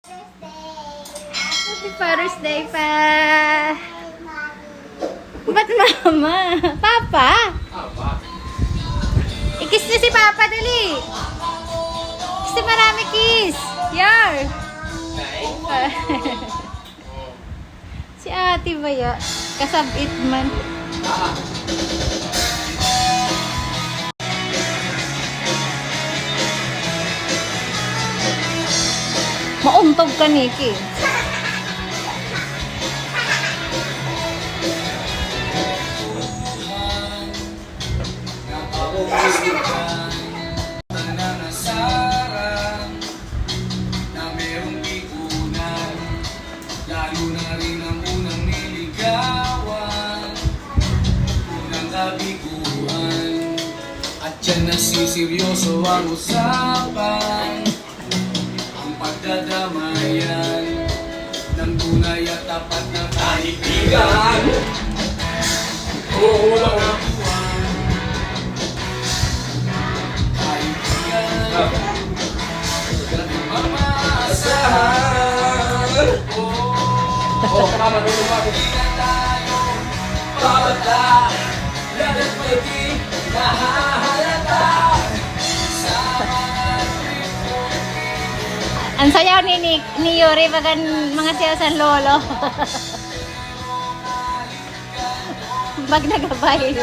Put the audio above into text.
Happy Father's Day pa! Ba't mama? Papa? I-kiss niyo si Papa, dali! Gusto marami kiss! Yar! Si ate ba ya? Kasabit man. Mauntog ka, Nikki. Diyan nagsiseryoso ang usapan, ang pagdadamayan ng tunay at tapat na kaibigan. Oo, wala kaibigan, mamaasahan. Oo, kama doon lumaki. Hindi na tayo babata, lahat pwede nahahalata. Ang sayaw ni Yuri bagan mga sayaw sa lolo. Bag nagabay.